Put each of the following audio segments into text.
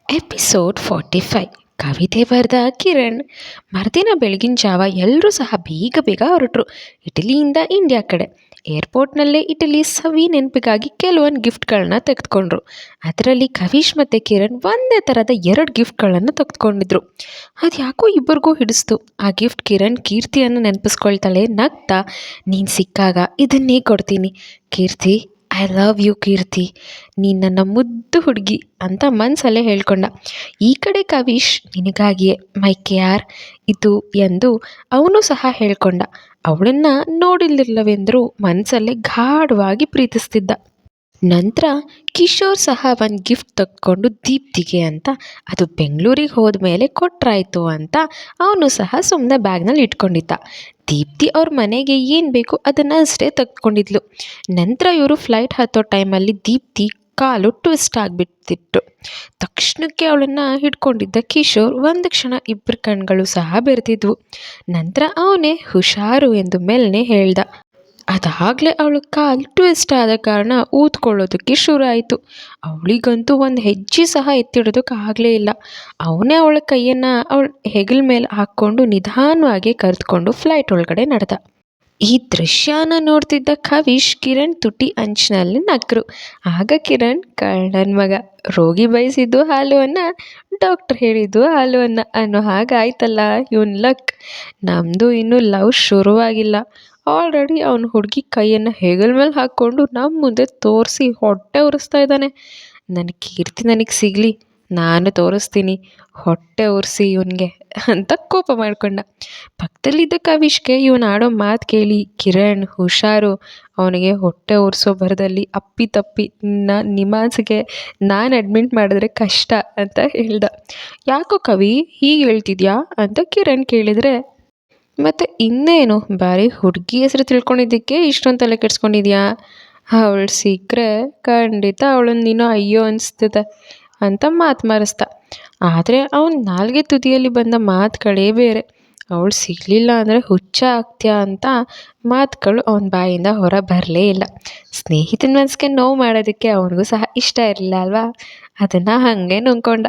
Episode 45 ಕವಿತೆ ಬರೆದ ಕಿರಣ್. ಮರುದಿನ ಬೆಳಗಿನ ಜಾವ ಎಲ್ಲರೂ ಸಹ ಬೇಗ ಬೇಗ ಹೊರಟರು ಇಟಲಿಯಿಂದ ಇಂಡಿಯಾ ಕಡೆ. ಏರ್ಪೋರ್ಟ್ನಲ್ಲೇ ಇಟಲಿ ಸವಿ ನೆನಪಿಗಾಗಿ ಕೆಲವೊಂದು ಗಿಫ್ಟ್ಗಳನ್ನ ತೆಗೆದುಕೊಂಡ್ರು. ಅದರಲ್ಲಿ ಕವಿಶ್ ಮತ್ತು ಕಿರಣ್ ಒಂದೇ ಥರದ 2 ಗಿಫ್ಟ್ಗಳನ್ನು ತೆಗೆದುಕೊಂಡಿದ್ರು. ಅದು ಯಾಕೋ ಇಬ್ಬರಿಗೂ ಹಿಡಿಸ್ತು. ಆ ಗಿಫ್ಟ್ ಕಿರಣ್ ಕೀರ್ತಿಯನ್ನು ನೆನಪಿಸ್ಕೊಳ್ತಾಳೆ ನಗ್ತಾ, ನೀನು ಸಿಕ್ಕಾಗ ಇದನ್ನೇ ಕೊಡ್ತೀನಿ ಕೀರ್ತಿ, ಐ ಲವ್ ಯು ಕೀರ್ತಿ, ನೀನು ನನ್ನ ಮುದ್ದು ಹುಡುಗಿ ಅಂತ ಮನಸಲ್ಲೇ ಹೇಳ್ಕೊಂಡ. ಈ ಕಡೆ ಕವಿಶ್ ನಿನಗಾಗಿಯೇ ಮೈ ಕೇರ್ ಇದು ಎಂದು ಅವನು ಸಹ ಹೇಳ್ಕೊಂಡ. ಅವಳನ್ನು ನೋಡಿಲ್ಲವೆಂದರೂ ಮನಸಲ್ಲೇ ಗಾಢವಾಗಿ ಪ್ರೀತಿಸ್ತಿದ್ದ. ನಂತರ ಕಿಶೋರ್ ಸಹ ಒಂದು ಗಿಫ್ಟ್ ತೆಗೆದುಕೊಂಡು ದೀಪ್ತಿಗೆ ಅಂತ, ಅದು ಬೆಂಗಳೂರಿಗೆ ಹೋದ ಮೇಲೆ ಕೊಟ್ರಾಯ್ತು ಅಂತ ಅವನು ಸಹ ಸುಮ್ಮನೆ ಬ್ಯಾಗ್ನಲ್ಲಿ ಇಟ್ಕೊಂಡಿದ್ದ. ದೀಪ್ತಿ ಅವ್ರ ಮನೆಗೆ ಏನು ಬೇಕು ಅದನ್ನು ಅಷ್ಟೇ ತೆಗೆದುಕೊಂಡಿದ್ಲು. ನಂತರ ಇವರು ಫ್ಲೈಟ್ ಹತ್ತೋ ಟೈಮಲ್ಲಿ ದೀಪ್ತಿ ಕಾಲು ಟ್ವಿಸ್ಟ್ ಆಗಿಬಿಟ್ಟಿತ್ತು. ತಕ್ಷಣಕ್ಕೆ ಅವಳನ್ನು ಹಿಡ್ಕೊಂಡಿದ್ದ ಕಿಶೋರ್ ಒಂದು ಕ್ಷಣ ಇಬ್ಬರ ಕಣ್ಗಳು ಸಹ ಬೆರೆತಿದ್ವು. ನಂತರ ಅವನೇ ಹುಷಾರು ಎಂದು ಮೆಲ್ಲನೆ ಹೇಳ್ದ. ಅದಾಗಲೇ ಅವಳ ಕಾಲು ಟ್ವಿಸ್ಟ್ ಆದ ಕಾರಣ ಊದ್ಕೊಳ್ಳೋದಕ್ಕೆ ಶುರು ಆಯಿತು. ಅವಳಿಗಂತೂ ಒಂದು ಹೆಜ್ಜೆ ಸಹ ಎತ್ತಿಡೋದಕ್ಕೆ ಆಗಲೇ ಇಲ್ಲ. ಅವನೇ ಅವಳ ಕೈಯನ್ನು ಅವಳ ಹೆಗಲ ಮೇಲೆ ಹಾಕ್ಕೊಂಡು ನಿಧಾನವಾಗಿ ಕರೆದುಕೊಂಡು ಫ್ಲೈಟ್ ಒಳಗಡೆ ನಡೆದ. ಈ ದೃಶ್ಯನ ನೋಡ್ತಿದ್ದ ಕವಿಶ್ ಕಿರಣ್ ತುಟಿ ಅಂಚಿನಲ್ಲಿ ನಕ್ಕರು. ಆಗ ಕಿರಣ್, ಕಳ್ಳನ ಮಗ, ರೋಗಿ ಬಯಸಿದ್ದು ಹಾಲು ಅನ್ನ, ಡಾಕ್ಟರ್ ಹೇಳಿದ್ದು ಹಾಲು ಅನ್ನ ಅನ್ನೋ ಹಾಗಾಯ್ತಲ್ಲ ಇವನ್ ಲಕ್. ನಮ್ಮದು ಇನ್ನೂ ಲವ್ ಶುರುವಾಗಿಲ್ಲ, ಆಲ್ರೆಡಿ ಅವನ ಹುಡುಗಿ ಕೈಯನ್ನು ಹೆಗಲ ಮೇಲೆ ಹಾಕ್ಕೊಂಡು ನಮ್ಮ ಮುಂದೆ ತೋರಿಸಿ ಹೊಟ್ಟೆ ಉರಿಸ್ತಾ ಇದ್ದಾನೆ. ನನ್ನ ಕೀರ್ತಿ ನನಗೆ ಸಿಗಲಿ, ನಾನು ತೋರಿಸ್ತೀನಿ ಹೊಟ್ಟೆ ಉರಿಸಿ ಇವನಿಗೆ ಅಂತ ಕೋಪ ಮಾಡ್ಕೊಂಡ. ಪಕ್ಕದಲ್ಲಿದ್ದ ಕವಿಶ್ಗೆ ಇವನು ಆಡೋ ಮಾತು ಕೇಳಿ, ಕಿರಣ್ ಹುಷಾರು, ಅವನಿಗೆ ಹೊಟ್ಟೆ ಉರಿಸೋ ಭರದಲ್ಲಿ ಅಪ್ಪಿ ತಪ್ಪಿ ನಿಮಾನ್ಸ್ಗೆ ನಾನು ಅಡ್ಮಿಟ್ ಮಾಡಿದ್ರೆ ಕಷ್ಟ ಅಂತ ಹೇಳ್ದ. ಯಾಕೋ ಕವಿ ಹೀಗೆ ಹೇಳ್ತಿದ್ಯಾ ಅಂತ ಕಿರಣ್ ಕೇಳಿದರೆ, ಮತ್ತು ಇನ್ನೇನು ಬಾರಿ ಹುಡುಗಿ ಹೆಸರು ತಿಳ್ಕೊಂಡಿದ್ದಕ್ಕೆ ಇಷ್ಟೊಂದು ತಲೆ ಕೆಡ್ಸ್ಕೊಂಡಿದ್ಯಾ, ಅವಳು ಸಿಕ್ಕರೆ ಖಂಡಿತ ಅವಳನ್ನು ನೀನು ಅಯ್ಯೋ ಅನಿಸ್ತದೆ ಅಂತ ಮಾತು ಮಾರಿಸ್ದ. ಆದರೆ ಅವನ ನಾಲ್ಗೆ ತುದಿಯಲ್ಲಿ ಬಂದ ಮಾತುಗಳೇ ಬೇರೆ. ಅವಳು ಸಿಗಲಿಲ್ಲ ಅಂದರೆ ಹುಚ್ಚ ಆಗ್ತೀಯಾ ಅಂತ ಮಾತುಗಳು ಅವನ ಬಾಯಿಂದ ಹೊರ ಬರಲೇ ಇಲ್ಲ. ಸ್ನೇಹಿತನ ಮನಸ್ಸಿಗೆ ನೋವು ಮಾಡೋದಕ್ಕೆ ಅವನಿಗೂ ಸಹ ಇಷ್ಟ ಇರಲಿಲ್ಲ ಅಲ್ವಾ, ಅದನ್ನು ಹಾಗೆ ನುಂಗ್ಕೊಂಡ.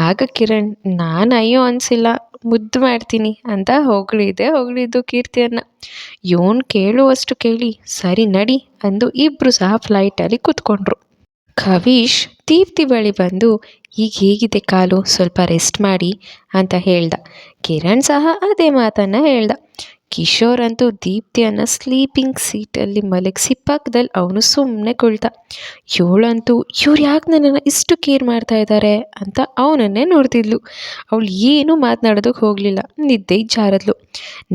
ಆಗ ಕಿರಣ್, ನಾನು ಅಯ್ಯೋ ಅನಿಸಿಲ್ಲ, ಮುದ್ದು ಮಾಡ್ತೀನಿ ಅಂತ ಹೊಗಳಿದ್ದು ಕೀರ್ತಿಯನ್ನು. ಇವನು ಕೇಳುವಷ್ಟು ಕೇಳಿ ಸರಿ ನಡಿ ಅಂದು ಇಬ್ಬರು ಸಹ ಫ್ಲೈಟಲ್ಲಿ ಕೂತ್ಕೊಂಡ್ರು. ಕವಿಶ್ ದೀಪ್ತಿ ಬಳಿ ಬಂದು, ಈಗ ಹೇಗಿದೆ ಕಾಲು, ಸ್ವಲ್ಪ ರೆಸ್ಟ್ ಮಾಡಿ ಅಂತ ಹೇಳ್ದ. ಕಿರಣ್ ಸಹ ಅದೇ ಮಾತನ್ನು ಹೇಳ್ದ. ಕಿಶೋರ್ ಅಂತೂ ದೀಪ್ತಿಯನ್ನು ಸ್ಲೀಪಿಂಗ್ ಸೀಟಲ್ಲಿ ಮಲಗಿಸಿ ಪಕ್ಕದಲ್ಲಿ ಅವನು ಸುಮ್ಮನೆ ಕುಳಿತ. ಇವಳಂತೂ ಇವ್ರು ಯಾಕೆ ನನ್ನನ್ನು ಇಷ್ಟು ಕೇರ್ ಮಾಡ್ತಾ ಇದ್ದಾರೆ ಅಂತ ಅವನನ್ನೇ ನೋಡ್ತಿದ್ಲು. ಅವಳು ಏನೂ ಮಾತನಾಡೋದಕ್ಕೆ ಹೋಗಲಿಲ್ಲ, ನಿದ್ದೆ ಜಾರದ್ಲು.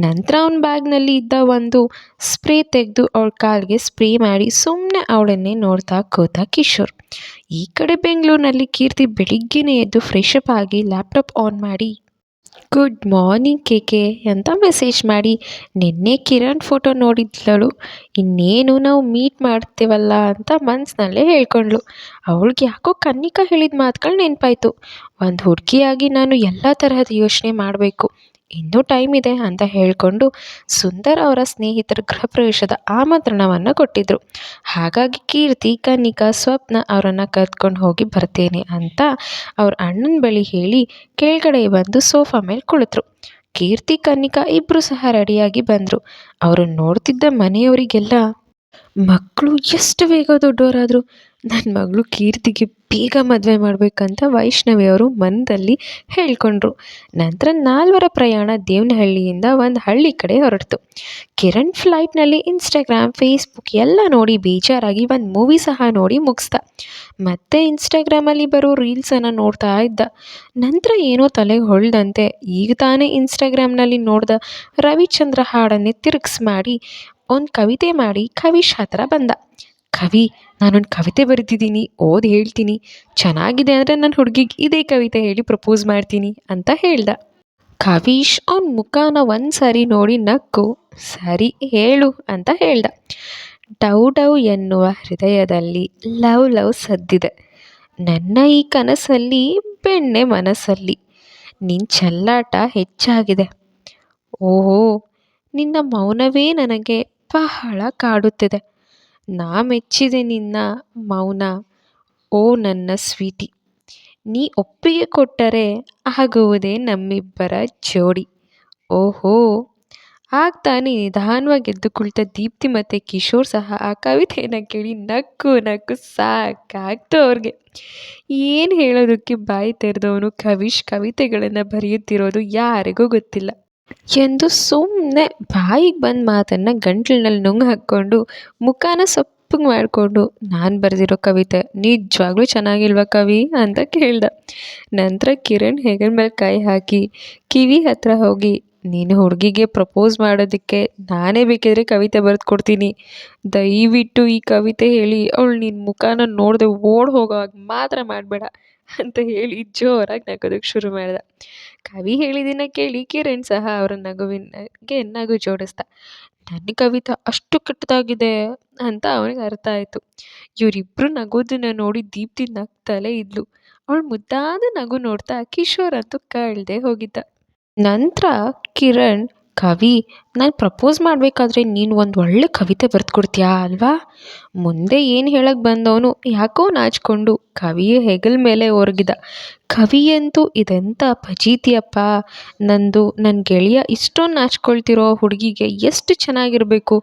ನಂತರ ಅವನ ಬ್ಯಾಗ್ನಲ್ಲಿ ಇದ್ದ ಒಂದು ಸ್ಪ್ರೇ ತೆಗೆದು ಅವಳ ಕಾಲಿಗೆ ಸ್ಪ್ರೇ ಮಾಡಿ ಸುಮ್ಮನೆ ಅವಳನ್ನೇ ನೋಡ್ತಾ ಕೂತ ಕಿಶೋರ್. ಈ ಕಡೆ ಬೆಂಗಳೂರಿನಲ್ಲಿ ಕೀರ್ತಿ ಬೆಳಿಗ್ಗೆನೇ ಎದ್ದು ಫ್ರೆಶಪ್ ಆಗಿ ಲ್ಯಾಪ್ಟಾಪ್ ಆನ್ ಮಾಡಿ, ಗುಡ್ ಮಾರ್ನಿಂಗ್ ಕೇಕೆ ಅಂತ ಮೆಸೇಜ್ ಮಾಡಿ, ನಿನ್ನೆ ಕಿರಣ್ ಫೋಟೋ ನೋಡಿದ್ಲಳು, ಇನ್ನೇನು ನಾವು ಮೀಟ್ ಮಾಡ್ತೇವಲ್ಲ ಅಂತ ಮನಸ್ಸಿನಲ್ಲೇ ಹೇಳ್ಕೊಂಡ್ಳು. ಅವಳಿಗೆ ಯಾಕೋ ಕನ್ನಿಕಾ ಹೇಳಿದ ಮಾತುಗಳು ನೆನಪಾಯಿತು. ಒಂದು ಹುಡುಗಿಯಾಗಿ ನಾನು ಎಲ್ಲ ತರಹದ ಯೋಚನೆ ಮಾಡಬೇಕು, ಇನ್ನೂ ಟೈಮ್ ಇದೆ ಅಂತ ಹೇಳಿಕೊಂಡು ಸುಂದರ್ ಅವರ ಸ್ನೇಹಿತರ ಗೃಹ ಪ್ರವೇಶದ ಆಮಂತ್ರಣವನ್ನು ಕೊಟ್ಟಿದ್ದರು. ಹಾಗಾಗಿ ಕೀರ್ತಿ, ಕನ್ನಿಕಾ, ಸ್ವಪ್ನ ಅವರನ್ನು ಕರ್ಕೊಂಡು ಹೋಗಿ ಬರ್ತೇನೆ ಅಂತ ಅವ್ರ ಅಣ್ಣನ ಬಳಿ ಹೇಳಿ ಕೆಳಗಡೆ ಬಂದು ಸೋಫಾ ಮೇಲೆ ಕುಳಿತರು. ಕೀರ್ತಿ, ಕನ್ನಿಕಾ ಇಬ್ಬರು ಸಹ ರೆಡಿಯಾಗಿ ಬಂದರು. ಅವರನ್ನು ನೋಡ್ತಿದ್ದ ಮನೆಯವರಿಗೆಲ್ಲ, ಮಕ್ಕಳು ಎಷ್ಟು ಬೇಗ ದೊಡ್ಡವರಾದರು, ನನ್ನ ಮಗಳು ಕೀರ್ತಿಗೆ ಬೇಗ ಮದುವೆ ಮಾಡಬೇಕಂತ ವೈಷ್ಣವಿಯವರು ಮನದಲ್ಲಿ ಹೇಳ್ಕೊಂಡ್ರು. ನಂತರ 4 ಪ್ರಯಾಣ ದೇವನಹಳ್ಳಿಯಿಂದ ಒಂದು ಹಳ್ಳಿ ಕಡೆ ಹೊರಡ್ತು. ಕಿರಣ್ ಫ್ಲೈಟ್ನಲ್ಲಿ ಇನ್ಸ್ಟಾಗ್ರಾಮ್, ಫೇಸ್ಬುಕ್ ಎಲ್ಲ ನೋಡಿ ಬೇಜಾರಾಗಿ ಒಂದು ಮೂವಿ ಸಹ ನೋಡಿ ಮುಗಿಸ್ದ. ಮತ್ತೆ ಇನ್ಸ್ಟಾಗ್ರಾಮಲ್ಲಿ ಬರೋ ರೀಲ್ಸನ್ನು ನೋಡ್ತಾ ಇದ್ದ. ನಂತರ ಏನೋ ತಲೆಗೆ ಹೊಳ್ದಂತೆ ಈಗ ತಾನೇ ಇನ್ಸ್ಟಾಗ್ರಾಮ್ನಲ್ಲಿ ನೋಡ್ದ ರವಿಚಂದ್ರ ಹಾಡನ್ನೇ ತಿರುಗಿಸಿ ಮಾಡಿ ಒಂದು ಕವಿತೆ ಮಾಡಿ ಕವಿಶ್ ಹತ್ರ ಬಂದ. ಕವಿ, ನಾನೊಂದು ಕವಿತೆ ಬರೆದಿದ್ದೀನಿ, ಓದಿ ಹೇಳ್ತೀನಿ, ಚೆನ್ನಾಗಿದೆ ಅಂದರೆ ನನ್ನ ಹುಡುಗಿಗೆ ಇದೇ ಕವಿತೆ ಹೇಳಿ ಪ್ರಪೋಸ್ ಮಾಡ್ತೀನಿ ಅಂತ ಹೇಳ್ದ. ಕವಿಶ್ ಅವನ ಮುಖನ ಒಂದು ಸರಿ ನೋಡಿ ನಕ್ಕು, ಸರಿ ಹೇಳು ಅಂತ ಹೇಳ್ದ. ಡೌ ಡೌ ಎನ್ನುವ ಹೃದಯದಲ್ಲಿ ಲವ್ ಲವ್ ಸದ್ದಿದೆ, ನನ್ನ ಈ ಕನಸಲ್ಲಿ ಬೆಣ್ಣೆ ಮನಸ್ಸಲ್ಲಿ, ನಿನ್ನ ಚೆಲ್ಲಾಟ ಹೆಚ್ಚಾಗಿದೆ, ಓಹೋ ನಿನ್ನ ಮೌನವೇ ನನಗೆ ಬಹಳ ಕಾಡುತ್ತಿದೆ, ನಾ ಮೆಚ್ಚಿದೆ ನಿನ್ನ ಮೌನ, ಓ ನನ್ನ ಸ್ವೀಟಿ, ನೀ ಒಪ್ಪಿಗೆ ಕೊಟ್ಟರೆ ಆಗುವುದೇ ನಮ್ಮಿಬ್ಬರ ಜೋಡಿ. ಓಹೋ! ಆಗ ತಾನೇ ನಿಧಾನವಾಗಿ ಎದ್ದು ಕುಳಿತ ದೀಪ್ತಿ ಮತ್ತು ಕಿಶೋರ್ ಸಹ ಆ ಕವಿತೆಯನ್ನು ಕೇಳಿ ನಕ್ಕು ನಕ್ಕು ಸಾಕಾಗ್ತು ಅವ್ರಿಗೆ. ಏನು ಹೇಳೋದಕ್ಕೆ ಬಾಯಿ ತೆರೆದವನು ಕವಿತೆಗಳನ್ನು ಬರೆಯುತ್ತಿರೋದು ಯಾರಿಗೂ ಗೊತ್ತಿಲ್ಲ ಎಂದು ಸುಮ್ಮನೆ ಬಾಯಿಗೆ ಬಂದ ಮಾತನ್ನು ಗಂಟ್ಲಿನಲ್ಲಿ ನುಂಗು ಹಾಕ್ಕೊಂಡು ಮುಖಾನ ಸಪ್ಪಗೆ ಮಾಡಿಕೊಂಡು, ನಾನು ಬರೆದಿರೋ ಕವಿತೆ ನಿಜವಾಗ್ಲೂ ಚೆನ್ನಾಗಿಲ್ವಾ ಕವಿ ಅಂತ ಕೇಳ್ದ. ನಂತರ ಕಿರಣ್ ಹೆಗಲ ಮೇಲೆ ಕೈ ಹಾಕಿ ಕಿವಿ ಹತ್ರ ಹೋಗಿ, ನೀನು ಹುಡುಗಿಗೆ ಪ್ರಪೋಸ್ ಮಾಡೋದಕ್ಕೆ ನಾನೇ ಬೇಕಿದ್ರೆ ಕವಿತೆ ಬರೆದು ಕೊಡ್ತೀನಿ, ದಯವಿಟ್ಟು ಈ ಕವಿತೆ ಹೇಳಿ ಅವಳು ನಿನ್ನ ಮುಖಾನ ನೋಡದೆ ಓಡ್ ಹೋಗೋ ಹಾಗೆ ಮಾತ್ರ ಮಾಡಬೇಡ ಅಂತ ಹೇಳಿ ಜೋರಾಗಿ ನಗೋದಕ್ಕೆ ಶುರು ಮಾಡ್ದ. ಕವಿ ಹೇಳಿದ್ದನ್ನ ಕೇಳಿ ಕಿರಣ್ ಸಹ ಅವರ ನಗುವಿನಗೆ ನಗು ಜೋಡಿಸ್ದ. ನನ್ನ ಕವಿತೆ ಅಷ್ಟು ಕೆಟ್ಟದಾಗಿದೆ ಅಂತ ಅವನಿಗೆ ಅರ್ಥ ಆಯಿತು. ಇವರಿಬ್ರು ನಗೋದನ್ನ ನೋಡಿ ದೀಪ್ತಿ ನಗ್ತಲೇ ಇದ್ಲು. ಅವಳು ಮುದ್ದಾದ ನಗು ನೋಡ್ತಾ ಕಿಶೋರ್ ಅಂತೂ ಕಳ್ದೆ ಹೋಗಿದ್ದ. ನಂತರ ಕಿರಣ್, ಕವಿ, ನಾನು ಪ್ರಪೋಸ್ ಮಾಡಬೇಕಾದ್ರೆ ನೀನು ಒಂದು ಒಳ್ಳೆ ಕವಿತೆ ಬರೆದು ಕೊಡ್ತೀಯಾ ಅಲ್ವಾ? ಮುಂದೆ ಏನು ಹೇಳಕ್ಕೆ ಬಂದವನು ಯಾಕೋ ನಾಚಿಕೊಂಡು ಕವಿಯ ಹೆಗಲ ಮೇಲೆ ಒರಗಿದ. ಕವಿಯಂತೂ ಇದೆಂಥ ಫಜೀತಿಯಪ್ಪ, ನನ್ನ ಗೆಳೆಯ ಇಷ್ಟೊಂದು ನಾಚ್ಕೊಳ್ತಿರೋ ಹುಡುಗಿಗೆ ಎಷ್ಟು ಚೆನ್ನಾಗಿರಬೇಕು,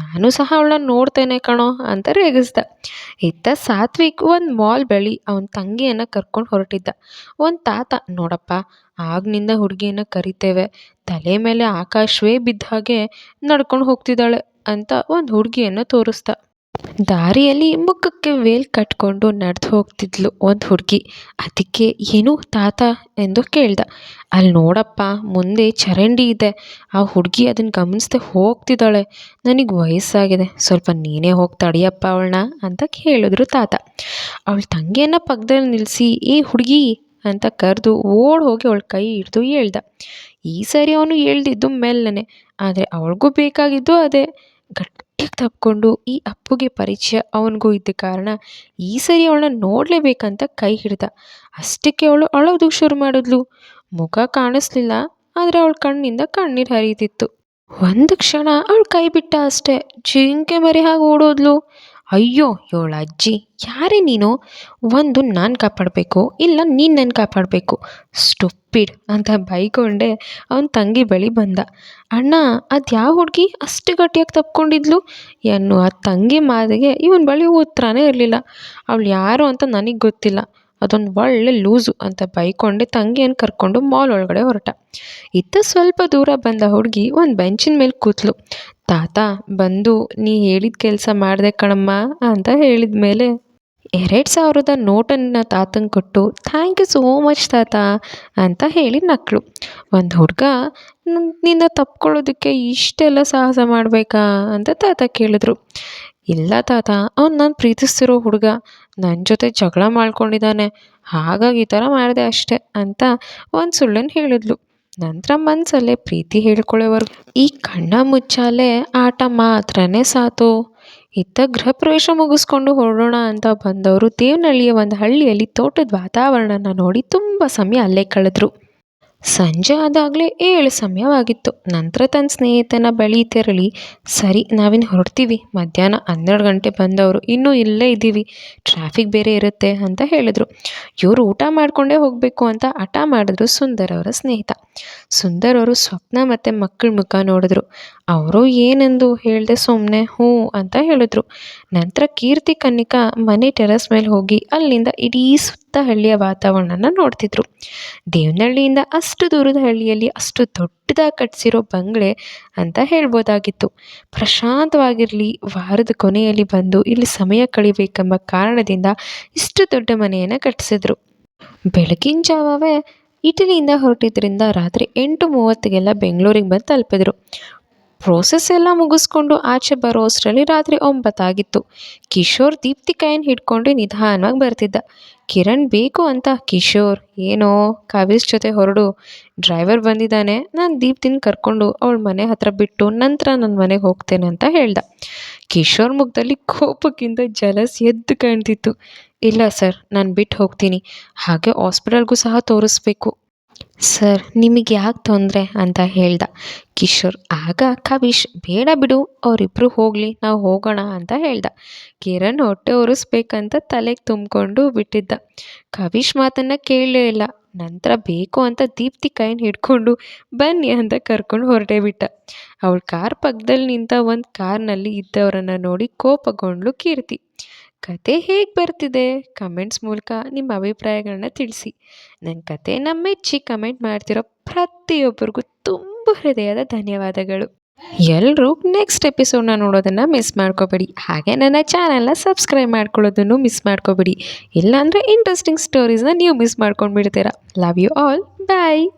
ನಾನು ಸಹ ಅವಳನ್ನ ನೋಡ್ತೇನೆ ಕಣೋ ಅಂತ ರೇಗಿಸ್ದ. ಇತ್ತ ಸಾತ್ವಿಕ್ ಒಂದು ಮಾಲ್ ಬಳಿ ಅವನ ತಂಗಿಯನ್ನು ಕರ್ಕೊಂಡು ಹೊರಟಿದ್ದ. ಒಂದು ತಾತ, ನೋಡಪ್ಪ ಆಗ್ನಿಂದ ಹುಡುಗಿಯನ್ನು ಕರಿತೇವೆ, ತಲೆ ಮೇಲೆ ಆಕಾಶವೇ ಬಿದ್ದ ಹಾಗೆ ನಡ್ಕೊಂಡು ಹೋಗ್ತಿದ್ದಾಳೆ ಅಂತ ಒಂದು ಹುಡುಗಿಯನ್ನು ತೋರಿಸ್ದ. ದಾರಿಯಲ್ಲಿ ಮುಖಕ್ಕೆ ವೇಲ್ ಕಟ್ಕೊಂಡು ನಡೆದು ಹೋಗ್ತಿದ್ಲು ಒಂದು ಹುಡುಗಿ. ಅದಕ್ಕೆ ಏನು ತಾತ ಎಂದು ಕೇಳ್ದ. ಅಲ್ಲಿ ನೋಡಪ್ಪ, ಮುಂದೆ ಚರಂಡಿ ಇದೆ, ಆ ಹುಡುಗಿ ಅದನ್ನು ಗಮನಿಸ್ದೆ ಹೋಗ್ತಿದ್ದಾಳೆ, ನನಗೆ ವಯಸ್ಸಾಗಿದೆ, ಸ್ವಲ್ಪ ನೀನೇ ಹೋಗಿ ತಡಿಯಪ್ಪ ಅವಳನ್ನ ಅಂತ ಹೇಳಿದ್ರು ತಾತ. ಅವಳ ತಂಗಿಯನ್ನು ಪಕ್ಕದಲ್ಲಿ ನಿಲ್ಲಿಸಿ, ಏ ಹುಡುಗಿ ಅಂತ ಕರೆದು ಓಡ್ ಹೋಗಿ ಅವಳ ಕೈ ಹಿಡಿದು ಹೇಳ್ದ. ಈ ಸರಿ ಅವನು ಹೇಳ್ದಿದ್ದು ಮೆಲ್ಲನೆ, ಆದರೆ ಅವಳಿಗೂ ಬೇಕಾಗಿದ್ದು ಅದೇ. ಗಟ್ಟಿಗೆ ತಪ್ಕೊಂಡು ಈ ಅಪ್ಪುಗೆ ಪರಿಚಯ ಅವನಿಗೂ ಇದ್ದ ಕಾರಣ ಈ ಸರಿ ಅವಳನ್ನ ನೋಡಲೇಬೇಕಂತ ಕೈ ಹಿಡ್ದ. ಅಷ್ಟಕ್ಕೆ ಅವಳು ಅಳೋದಕ್ಕೆ ಶುರು ಮಾಡಿದ್ಲು. ಮುಖ ಕಾಣಿಸ್ಲಿಲ್ಲ, ಆದರೆ ಅವಳ ಕಣ್ಣಿಂದ ಕಣ್ಣೀರು ಹರಿಯುತ್ತಿತ್ತು. ಒಂದು ಕ್ಷಣ ಅವಳು ಕೈ ಬಿಟ್ಟ ಅಷ್ಟೇ, ಜಿಂಕೆ ಮರಿ ಹಾಗೆ ಓಡೋದ್ಲು. ಅಯ್ಯೋ ಇವಳ ಅಜ್ಜಿ, ಯಾರೇ ನೀನು? ಒಂದು ನಾನು ಕಾಪಾಡಬೇಕು, ಇಲ್ಲ ನೀನು ನನ್ನ ಕಾಪಾಡಬೇಕು, ಸ್ಟುಪಿಡ್ ಅಂತ ಬೈಕೊಂಡೆ ಅವನ ತಂಗಿ ಬಳಿ ಬಂದ. ಅಣ್ಣ, ಅದು ಯಾವ ಹುಡುಗಿ ಅಷ್ಟು ಗಟ್ಟಿಯಾಗಿ ತಪ್ಕೊಂಡಿದ್ಲು ಎನ್ನುವ ತಂಗಿ ಮಾತಿಗೆ ಇವನ ಬಳಿ ಉತ್ತರನೇ ಇರಲಿಲ್ಲ. ಅವಳು ಯಾರು ಅಂತ ನನಗೆ ಗೊತ್ತಿಲ್ಲ, ಅದೊಂದು ಒಳ್ಳೆ ಲೂಸು ಅಂತ ಬೈಕೊಂಡೆ ತಂಗಿಯನ್ನು ಕರ್ಕೊಂಡು ಮಾಲ್ ಒಳಗಡೆ ಹೊರಟ. ಇತ್ತ ಸ್ವಲ್ಪ ದೂರ ಬಂದ ಹುಡುಗಿ ಒಂದು ಬೆಂಚಿನ ಮೇಲೆ ಕೂತ್ಲು. ತಾತ ಬಂದು ನೀ ಹೇಳಿದ ಕೆಲಸ ಮಾಡಿದೆ ಕಣಮ್ಮ ಅಂತ ಹೇಳಿದ ಮೇಲೆ 2,000 ನೋಟನ್ನು ತಾತಂಗೆ ಕೊಟ್ಟು ಥ್ಯಾಂಕ್ ಯು ಸೋ ಮಚ್ ತಾತ ಅಂತ ಹೇಳಿ ನಕ್ಕಳು. ಒಂದು ಹುಡುಗ, ನಿನ್ನ ತಪ್ಕೊಳ್ಳೋದಕ್ಕೆ ಇಷ್ಟೆಲ್ಲ ಸಾಹಸ ಮಾಡಬೇಕಾ ಅಂತ ತಾತ ಕೇಳಿದ್ರು. ಇಲ್ಲ ತಾತ, ಅವ್ನು ನಾನು ಪ್ರೀತಿಸ್ತಿರೋ ಹುಡುಗ, ನನ್ನ ಜೊತೆ ಜಗಳ ಮಾಡ್ಕೊಂಡಿದ್ದಾನೆ, ಹಾಗಾಗಿ ಈ ಥರ ಮಾಡಿದೆ ಅಷ್ಟೆ ಅಂತ ಒಂದು ಸುಳ್ಳನ್ನು ಹೇಳಿದ್ಲು. ನಂತರ ಮನಸ್ಸಲ್ಲೇ ಪ್ರೀತಿ ಹೇಳ್ಕೊಳ್ಳೋವರೆಗೂ ಈ ಕಣ್ಣ ಮುಚ್ಚಾಲೆ ಆಟ ಮಾತ್ರನೇ ಸಾತು. ಇತ್ತ ಗೃಹ ಪ್ರವೇಶ ಮುಗಿಸ್ಕೊಂಡು ಹೊರಡೋಣ ಅಂತ ಬಂದವರು ದೇವನಹಳ್ಳಿಯ ಒಂದು ಹಳ್ಳಿಯಲ್ಲಿ ತೋಟದ ವಾತಾವರಣನ ನೋಡಿ ತುಂಬ ಸಮಯ ಅಲ್ಲೇ ಕಳೆದ್ರು. ಸಂಜೆ ಆದಾಗಲೇ 7 ಸಮಯವಾಗಿತ್ತು. ನಂತರ ತನ್ನ ಸ್ನೇಹಿತನ ಬಳಿ ತೆರಳಿ, ಸರಿ ನಾವಿನ್ನು ಹೊರಡ್ತೀವಿ, ಮಧ್ಯಾಹ್ನ 12 ಗಂಟೆ ಬಂದವರು, ಇನ್ನೂ ಇಲ್ಲೇ ಇದ್ದೀವಿ, ಟ್ರಾಫಿಕ್ ಬೇರೆ ಇರುತ್ತೆ ಅಂತ ಹೇಳಿದ್ರು. ಇವರು ಊಟ ಮಾಡಿಕೊಂಡೇ ಹೋಗಬೇಕು ಅಂತ ಹಠ ಮಾಡಿದ್ರು ಸುಂದರ್ ಅವರ ಸ್ನೇಹಿತ. ಸುಂದರ್ ಅವರು ಸ್ವಪ್ನ ಮತ್ತು ಮಕ್ಕಳ ಮುಖ ನೋಡಿದ್ರು. ಅವರು ಏನೆಂದು ಹೇಳ್ದೆ ಸುಮ್ಮನೆ ಹ್ಞೂ ಅಂತ ಹೇಳಿದ್ರು. ನಂತರ ಕೀರ್ತಿ ಕನ್ನಿಕಾ ಮನೆ ಟೆರೆಸ್ ಮೇಲೆ ಹೋಗಿ ಅಲ್ಲಿಂದ ಇಡೀ ಸುತ್ತ ಹಳ್ಳಿಯ ವಾತಾವರಣನ ನೋಡ್ತಿದ್ರು. ದೇವನಹಳ್ಳಿಯಿಂದ ಅಷ್ಟು ದೂರದ ಹಳ್ಳಿಯಲ್ಲಿ ಅಷ್ಟು ದೊಡ್ಡದಾಗಿ ಕಟ್ಟಿಸಿರೋ ಬಂಗ್ಲೆ ಅಂತ ಹೇಳ್ಬೋದಾಗಿತ್ತು. ಪ್ರಶಾಂತವಾಗಿರಲಿ, ವಾರದ ಕೊನೆಯಲ್ಲಿ ಬಂದು ಇಲ್ಲಿ ಸಮಯ ಕಳಿಬೇಕೆಂಬ ಕಾರಣದಿಂದ ಇಷ್ಟು ದೊಡ್ಡ ಮನೆಯನ್ನು ಕಟ್ಟಿಸಿದ್ರು. ಬೆಳಗಿನ ಜಾವವೇ ಇಟಲಿಯಿಂದ ಹೊರಟಿದ್ರಿಂದ ರಾತ್ರಿ 8:30ಗೆಲ್ಲ ಬೆಂಗಳೂರಿಗೆ ಬಂದು ತಲುಪಿದ್ರು. ಪ್ರೋಸೆಸ್ ಎಲ್ಲ ಮುಗಿಸ್ಕೊಂಡು ಆಚೆ ಬರೋ ಅಷ್ಟರಲ್ಲಿ ರಾತ್ರಿ 9 ಆಗಿತ್ತು. ಕಿಶೋರ್ ದೀಪ್ತಿ ಕೈಯನ್ನು ಹಿಡ್ಕೊಂಡು ನಿಧಾನವಾಗಿ ಬರ್ತಿದ್ದ. ಕಿರಣ್ ಬೇಕು ಅಂತ, ಕಿಶೋರ್ ಏನೋ ಕಾವ್ಯಸ್ ಜೊತೆ ಹೊರಡು, ಡ್ರೈವರ್ ಬಂದಿದ್ದಾನೆ, ನಾನು ದೀಪ್ತಿನ ಕರ್ಕೊಂಡು ಅವಳ ಮನೆ ಹತ್ರ ಬಿಟ್ಟು ನಂತರ ನನ್ನ ಮನೆಗೆ ಹೋಗ್ತೇನೆ ಅಂತ ಹೇಳ್ದ. ಕಿಶೋರ್ ಮುಖದಲ್ಲಿ ಕೋಪಕ್ಕಿಂತ ಜಲಸ್ ಎದ್ದು ಕಾಣ್ತಿತ್ತು. ಇಲ್ಲ ಸರ್, ನಾನು ಬಿಟ್ಟು ಹೋಗ್ತೀನಿ, ಹಾಗೆ ಹಾಸ್ಪಿಟಲ್ಗೂ ಸಹ ತೋರಿಸ್ಬೇಕು. ಸರ್ ನಿಮಗೆ ಯಾಕೆ ತೊಂದರೆ ಅಂತ ಹೇಳ್ದ ಕಿಶೋರ್. ಆಗ ಕವಿಶ್ ಬೇಡ ಬಿಡು ಅವರಿಬ್ಬರು ಹೋಗಲಿ ನಾವು ಹೋಗೋಣ ಅಂತ ಹೇಳ್ದ. ಕಿರಣ್ ಹೊಟ್ಟೆ ಉರಿಸ್ಬೇಕಂತ ತಲೆಗೆ ತುಂಬಿಕೊಂಡು ಬಿಟ್ಟಿದ್ದ. ಕವಿಶ್ ಮಾತನ್ನು ಕೇಳಲೇ ಇಲ್ಲ. ನಂತರ ಬೇಕು ಅಂತ ದೀಪ್ತಿ ಕೈನ ಹಿಡ್ಕೊಂಡು ಬನ್ನಿ ಅಂತ ಕರ್ಕೊಂಡು ಹೊರಟೇ ಬಿಟ್ಟ. ಅವಳ ಕಾರ್ ಪಕ್ಕದಲ್ಲಿ ನಿಂತ ಒಂದು ಕಾರ್ನಲ್ಲಿ ಇದ್ದವರನ್ನು ನೋಡಿ ಕೋಪಗೊಂಡ್ಲು ಕೀರ್ತಿ. ಕತೆ ಹೇಗೆ ಬರ್ತಿದೆ ಕಮೆಂಟ್ಸ್ ಮೂಲಕ ನಿಮ್ಮ ಅಭಿಪ್ರಾಯಗಳನ್ನ ತಿಳಿಸಿ. ನನ್ನ ಕತೆನ ಮೆಚ್ಚಿ ಕಮೆಂಟ್ ಮಾಡ್ತಿರೋ ಪ್ರತಿಯೊಬ್ಬರಿಗೂ ತುಂಬ ಹೃದಯದ ಧನ್ಯವಾದಗಳು. ಎಲ್ಲರೂ ನೆಕ್ಸ್ಟ್ ಎಪಿಸೋಡ್ನ ನೋಡೋದನ್ನು ಮಿಸ್ ಮಾಡ್ಕೋಬೇಡಿ. ಹಾಗೆ ನನ್ನ ಚಾನಲ್ನ ಸಬ್ಸ್ಕ್ರೈಬ್ ಮಾಡ್ಕೊಳ್ಳೋದನ್ನು ಮಿಸ್ ಮಾಡ್ಕೋಬೇಡಿ. ಇಲ್ಲಾಂದರೆ ಇಂಟ್ರೆಸ್ಟಿಂಗ್ ಸ್ಟೋರೀಸ್ನ ನೀವು ಮಿಸ್ ಮಾಡ್ಕೊಂಡು ಬಿಡ್ತೀರಾ. Love you all. ಬಾಯ್.